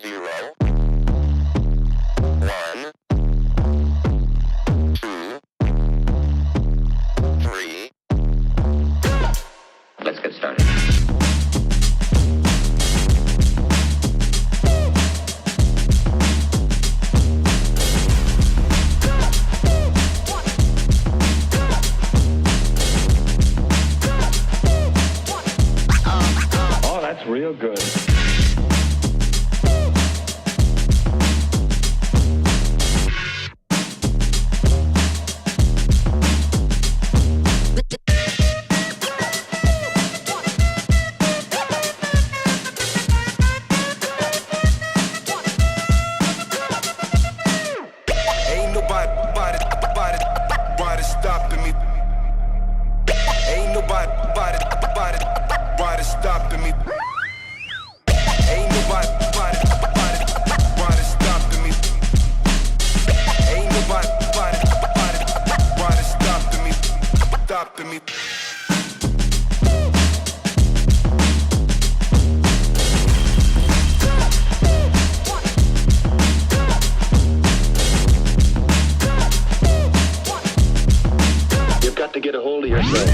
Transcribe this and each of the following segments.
0, 1, 2, 3. Let's get started. Oh, that's real good. Ain't nobody stopping me. Ain't nobody stopping me. Ain't nobody stopping me. Ain't nobody stopping me. You've got to get a hold of yourself.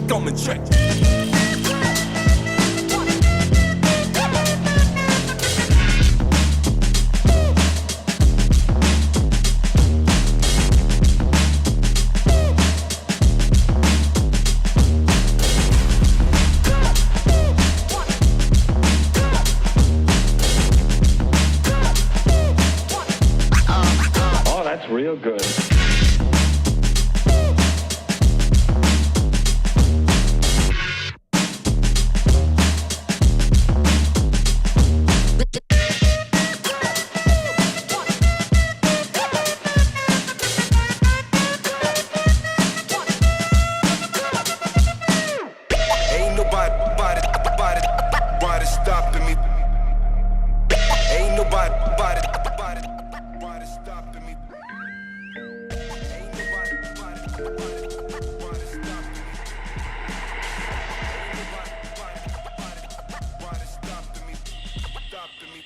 Come and check. Oh, that's real good. Ain't nobody stopping me. Ain't nobody stopping me. Ain't nobody stopping me. Stopping me.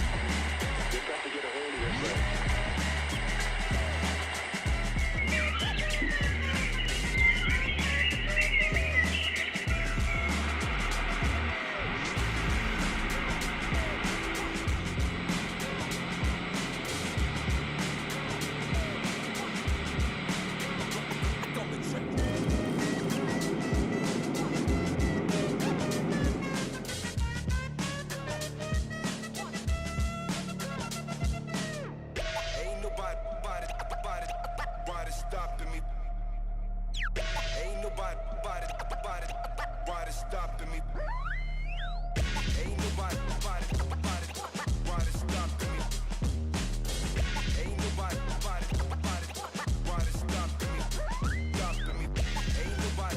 You've got to get a hold of yourself. Come and check. Ain't nobody stopping me. Ain't nobody stopping me. Ain't nobody stopping me. Ain't nobody stopping me. Stopping me. Ain't nobody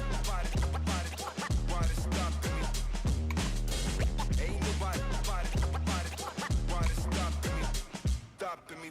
stopping me. Ain't nobody stopping me. Stopping me.